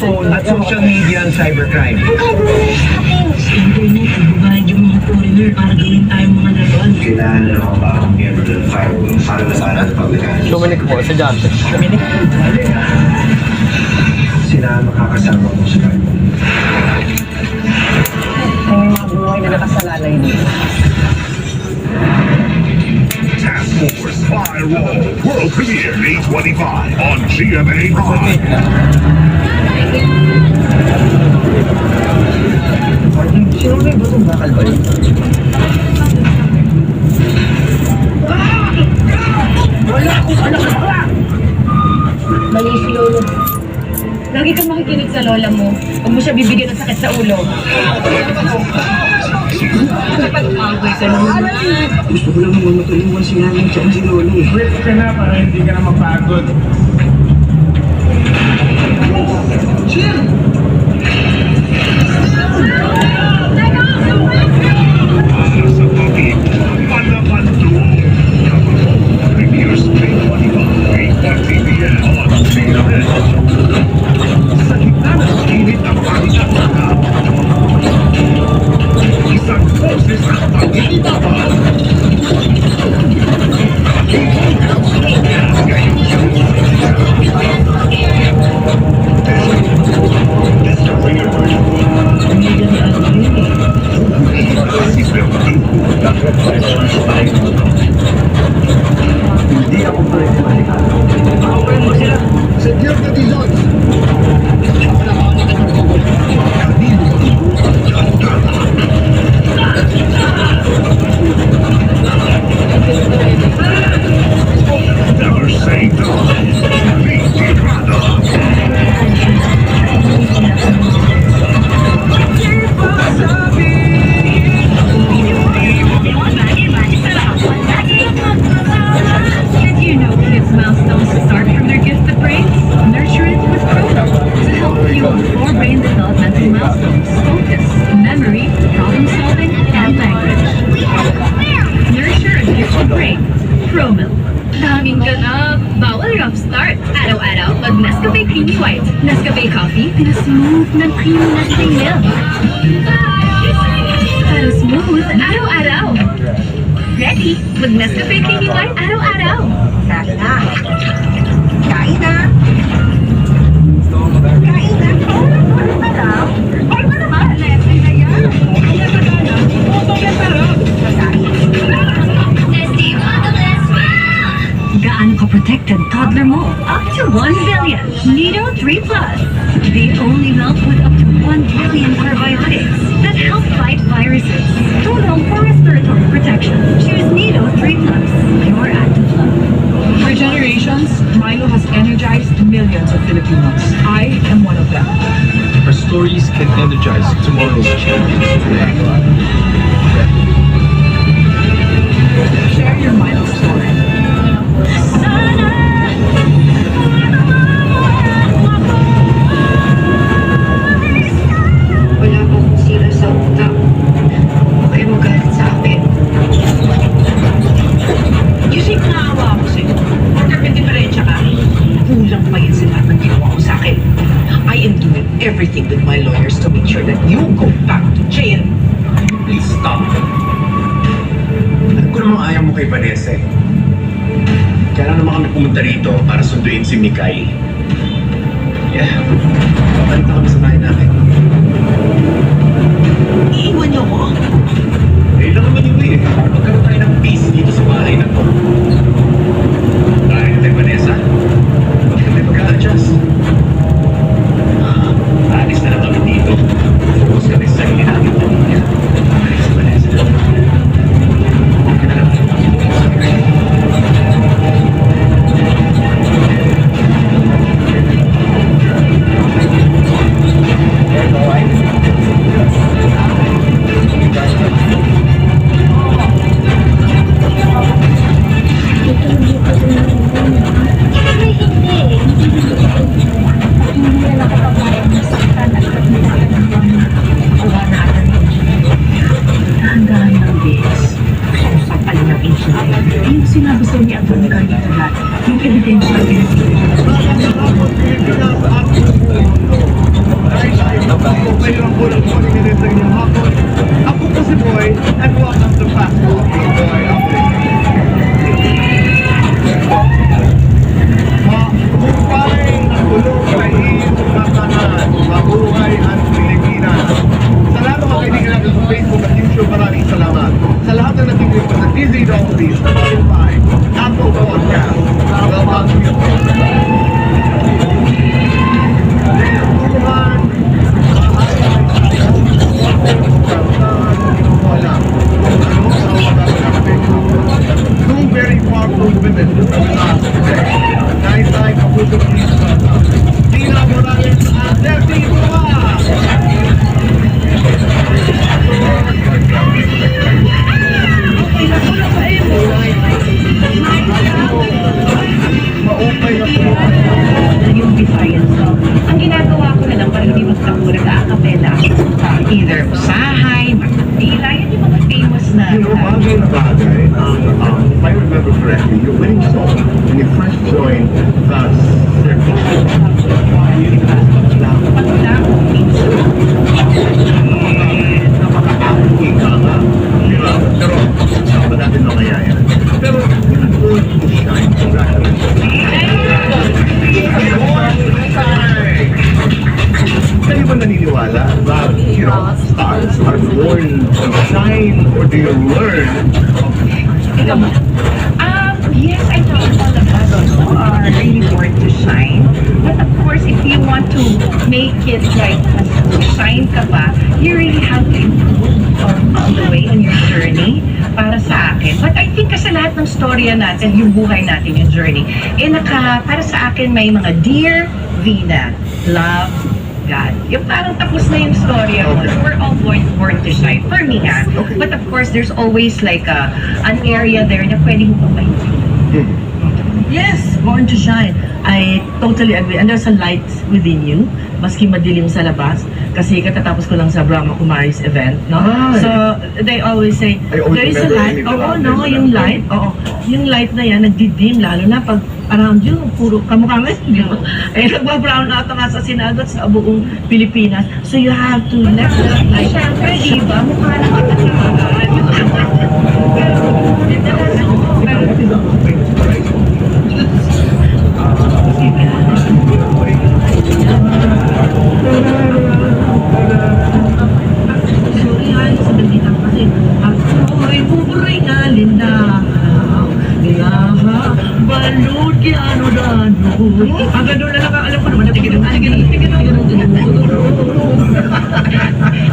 cellphone at social media ang cybercrime. Ang gagawin mo sa atin? Sa internet, ibubahan yung mga foreigner para gawin tayong mga laban. Kailangan na ako ba akong miyembro ng firewall para labanan ang paglagaan? Dominic po, sa Jante. Dominic, Sila ang makakasama ko sa firewall. ang mga buhay na nakasalalay dito. Task Force Firewall World Premiere May 25 on GMA Prime. Sino ba yung batong bakal ba yun? Wala akong anak na ba? Mali si Lolo. Lagi kang makikinig sa lola mo. Huwag mo siya bibigyan ng sakit sa ulo. Kapag-away ka naman. Gusto ko lang naman matulungan si Nanay at si Lolo. Quit ka na para hindi ka na mapagod. Para sa pag-ibig, Panapandoon. Premieres May 25, 8 p.m. on GMA. Sa gitna ng init ang pagkakata. Isang boses ang pag-iibabaw. Hindi ako pwede maligado. Pauwiin mo sila. Security zones! Never say die. Meet Tirada. Did you know kids' milestones start from their gifted brains? Nurture it with Chrono to help fuel 4 brain developmental milestones: focus, memory, problem solving, and language. Nurture a gifted brain. Chrono. Daming ganap. Bawal rough start. Araw-araw, mag Nescafe Creamy White. Nescafe Coffee, pina-smooth ng creamy Nescafe milk. Para smooth, araw-araw. Ready? Mag Nescafe Creamy White, araw-araw. Kain na. Kain na. Kain na. Ano ba daw? Ay, ano ba? Lepe na yan. Ay, ano ba daw? Puto yan pero. Gaano ka-protected toddler mo? Up to 1 billion. Nido 3 Plus. The only milk with up to 1 billion probiotics that help fight viruses. Tulong for respiratory protection. Choose Nido 3 Plus. Pure active love. For generations, Milo has energized millions of Filipinos. I am one of them. Our stories can energize tomorrow's champions today. Share your Milo story. Wala akong sira sa utak. Huwag kayo magalit sa akin. You think naawa ako sa'yo? Or may diferensya ka? Kulang pa yan sa lahat ng ginawa ko sa akin. I am doing everything with my lawyers to make sure that you go back to jail. Please stop. Alam ko namang ayaw mo kay Vanessa eh. Kaya lang naman kami pumunta rito para sunduin si Mikay. Yeah, babalik na kami sa bahay namin. Iiwan niyo ko? Ngayon lang naman yung way eh. Para magkaroon tayo ng peace dito sa bahay na to. Dahil kay Vanessa, bakit kami mag-a-adjust? Alis na lang kami dito. Focus kami sa sarili namin pamilya. Alis si Vanessa. Okay na lang. Sorry. welcome to Pasco, Boy Mabuhay ang tulong país sa kanan. Mabuhay ang Pilipinas. Sa lahat ng mga kaibigan natin sa Facebook at YouTube, maraming salamat. Sa lahat ng natigil sa DZWB, Spotify, Apple Podcast, welcome to you. Two very powerful women with us today. Naisay Kapuso Police Tina Morales at Debbie Buwa. Maupay na po. Yung defiance song. Ang ginagawa ko na lang para hindi magtakbo nag-a-capella. Either Usahay, Magpapila, yun yung mga famous na. You know, bagay na bagay, if I remember correctly, your winning song when you first joined the circle. Napaka-acting ka nga. Diba? Pero, saan ba natin nakayaya? Pero, you're going to shine. Kayo ba naniniwala that, you know, stars are born to shine or do you learn? Ikaw ba? Yes, I know all of us are really born to shine. But of course, if you want to make it like shine ka pa, you really have to improve all the way on your journey para sa akin. But I think kasi lahat ng storya natin, yung buhay natin, yung journey, para sa akin may mga Dear Vina, Love, God. Yung parang tapos na yung storya mo. We're all born to shine. For me, But of course, there's always like an area there na pwede mo papahinsin. Yes, born to shine. I totally agree. And there's a light within you, maski madilim sa labas. Kasi katatapos ko lang sa Brahma Kumaris event, no? Ay. So, they always say, I always there is a remember light. you Oo, talking no, about yung that. light. Oo, yung light na yan, nagdidim, lalo na pag around you, puro kamukha nga, di ba? Eh, nagba-brown out nga sa Senado at sa buong Pilipinas. So, you have to let that light. Siyempre, di ba? Mukha na kita sa Sorry ha, sa dalitan kasi ako'y buburingalin na Ilaha, balud ki ano-dano. Ang gano'n na lang, alam ko naman na tigadong.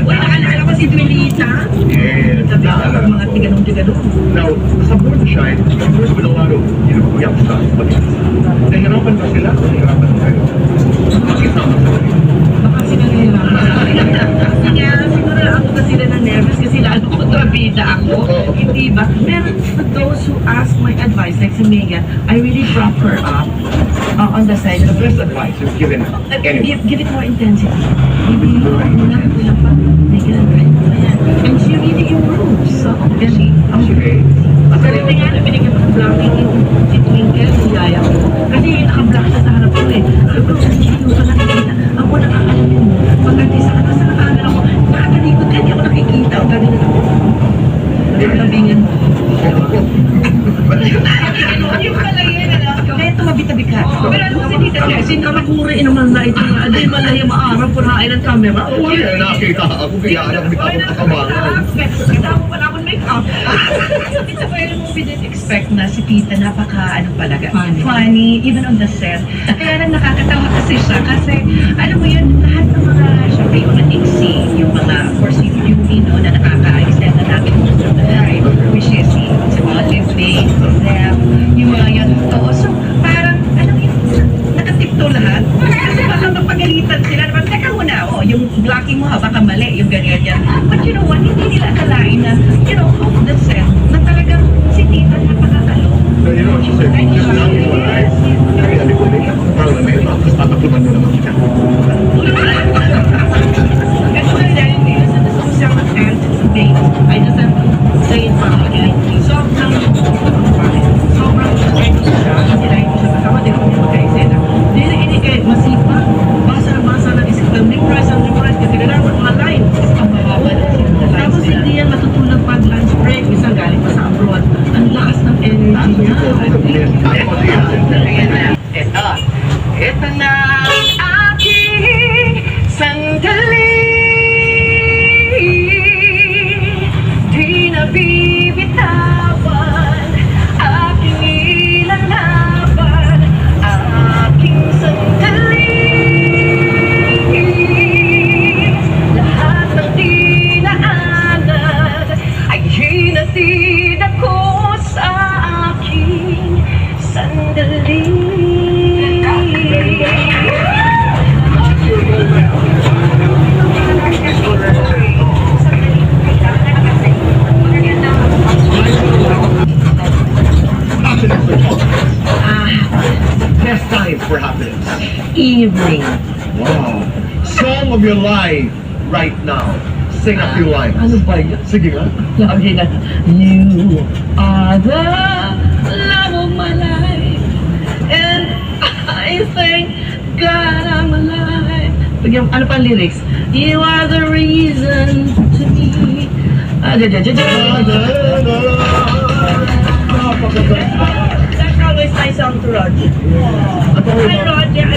Uy, nakaalala ko si Duelita. Yes. Sabi ko, pag mga tigadong. Now, sa Born to Shine, of course, with a lot of, you know, young stars. But, nahihirapan ba sila? Nahihirapan ba kayo? Bakit naman sa kanila? Baka sila nahihirapan. Kasi nga, siguro ako na sila na nervous kasi lalo kontrabida ako. Hindi ba? Pero for those who ask my advice, like si Megan, I really prop her up on the side. The best advice is given anyone. Give it more intensity. Maybe kulang pa. Megan, ayan. And she really improves. So, galing. Okay. Kasi rin nga na binigyan ko ng blocking yung si Twinkle, yung yaya ko. Kasi naka-block siya sa harap ko eh. Sabi ko, hindi mo pa nakikita. Ako nakakalamin mo. Pag-artista ka sa nakagal ako, nakatalikod ka, hindi ako nakikita. O ganun ako. Labingan mo. Yung pala yun, kaya tumabi-tabi ka. Pero alam mo si Tita Jessie, Nakakuri naman na ito nga. Di malaya maarap kung nakain ng camera. Oo, yeah, nakita ako. Kaya alam ko ako kakabangan. Kita ko pala akong make-up. Tita, pero mo we didn't expect na si Tita napaka, funny, even on the set. Kaya lang nakakatawa kasi siya. Kasi, alam mo yun, lahat ng mga, syempre yung mga tiksi, yung mga, of course, yung na nakaka-extend na natin sa life, which is si Olive Bay, si Zep, yung mga yun. Oo, so, parang, alam mo yun, nakatipto lahat. Kasi baka mapagalitan sila. Naman, teka muna, yung blocking mo baka mali, yung ganyan. But you know what, hindi nila akalain na, off the set, na talagang si Tita napakatalo. So, you know what she said? Just now, you were right. Kaya sabi ko, parang may ito. Tapos tatakluban mo naman kita. Actually, dahil nila sa gusto ko siyang attend to date, I just have to say Ito na ang aking sandali. Di na bibitawan, aking ilalaban, aking sandali. Lahat ng dinaanan ay hinatid ako sa aking sandali. Best time for happiness. Evening. Wow. Song of your life right now. Sing a few lines. Ano ba yun? Sige nga. Lagi na, you are the love of my life, and I thank God I'm alive. Bigyan, ano pa ang lyrics? You are the reason to me. That's always my song to Roger. Hi Roger,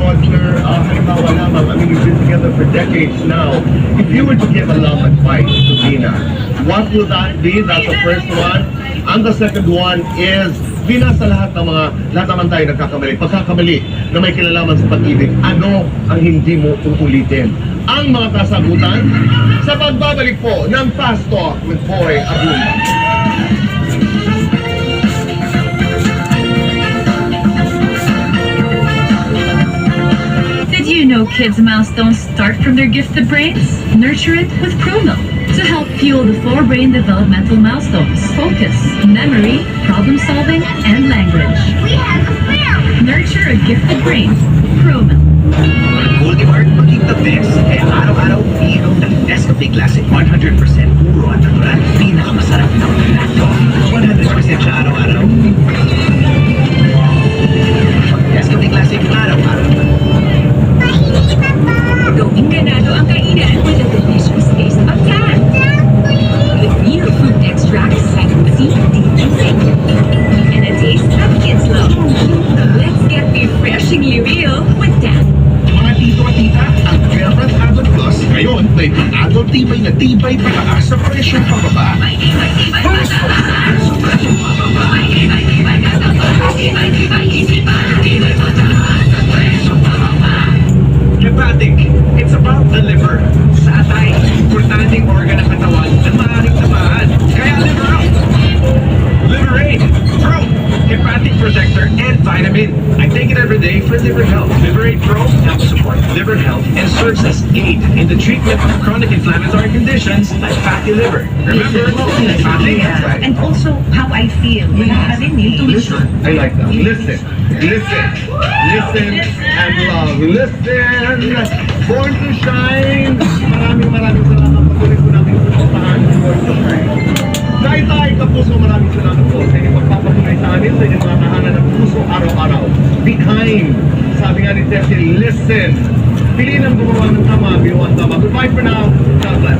Roger, halimbawa lamang, I mean, you've been together for decades now. If you were to give a love advice to Vina, what would that be? That's the first one. And the second one is, Vina, sa lahat naman tayo nagkakamali. Pagkakamali na may kinalaman sa pag-ibig, ano ang hindi mo uulitin? Ang mga kasagutan sa pagbabalik po ng Fast Talk with Boy Abunda. Did you know kids' milestones start from their gifted brains? Nurture it with Promo to help fuel the 4 brain developmental milestones: focus, memory, problem solving, and language. We have a film! Nurture a gifted brain. Promo. Goldie Mart maging the best. Kaya araw-araw umiinom ng Nescafe Classic 100% puro at natural. Pinakamasarap ng plato. 100% siya araw-araw. Nescafe Classic araw-araw. Gawing ganado ang kainan with a delicious taste of tan. With real fruit extracts like CDT and a taste of kids' love. Let's get refreshingly real with tan. Mga tito at tita, ang Fairbrand Adult Plus ngayon may pang-adult tibay pataas sa presyong pababa. Hepatic, it's about the liver. Sa atay, importanteng organ ng katawan na maaaring tamaan. Kaya liver out! Liberate! Pro! Hepatic protector and vitamin. I take it every day for liver health. Liberate Pro helps support liver health and serves as aid in the treatment of chronic inflammatory conditions like fatty liver. Remember, hepatic? Yeah. And also how I feel. Wala pa rin intuition. I like that. Listen, and love. Listen, Born to Shine. Maraming salamat. Patuloy ko natin suportahan si Born to Shine. Tay, kapuso, maraming salamat po sa inyong pagpapatunay sa amin, sa inyong mga tahanan ng puso araw-araw. Be kind. Sabi nga ni Tessie, listen. Piliin ang gumawa ng tama, binuwa ang tama. Goodbye for now. God bless.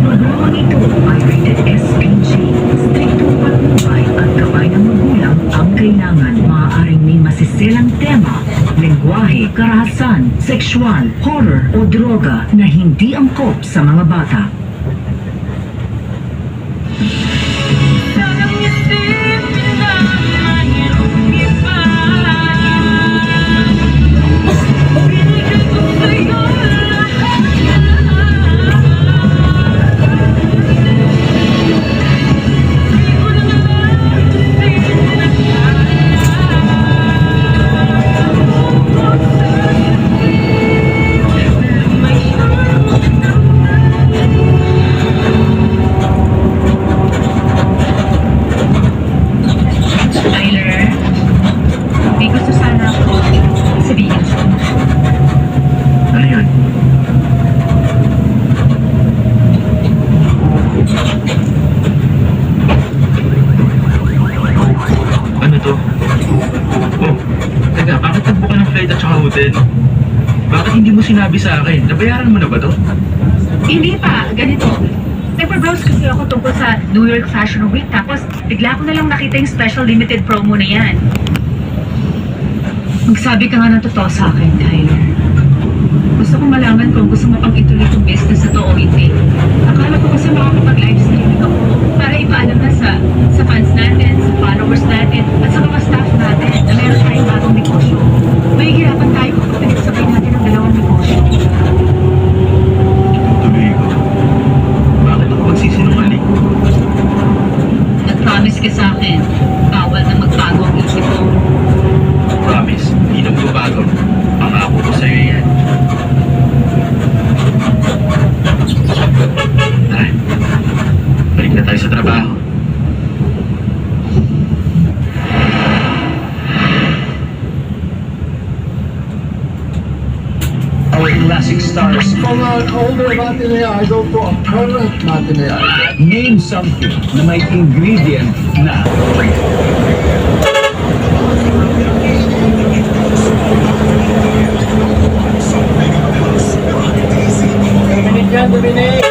Programang ito ay rated SPG. Striktong patnubay at gabay ng magulang ang kailangan. Maaaring may masiselang tema, lengguwahe, karahasan, sexual, horror o droga na hindi angkop sa mga bata. Bakit hindi mo sinabi sa akin? Nabayaran mo na ba to? Hindi pa, ganito. Nagpa-browse kasi ako tungkol sa New York Fashion Week, tapos bigla ko na lang nakita yung special limited promo na yan. Magsabi ka nga ng totoo sa akin, Tyler. Gusto ko malaman kung gusto mo pang ituloy yung business na to o hindi. Akala ko kasi makakapag-live streaming ako para ipaalam na sa fans natin, sa followers natin, at sa mga staff natin na meron tayong bagong negosyo. Mahihirapan tayo kung pinagsabay natin ang dalawang negosyo. Tuloy ko. Bakit ako magsisinungaling? Nag-promise ka sa akin, bawal na magbago ang isip ko. Promise, hindi na magbabago. Pangako ko sa'yo yan. Tara, balik na tayo sa trabaho. Our classic stars. Mga older matinee idol to ang current matinee idol. Name something na may ingredient na Dominic.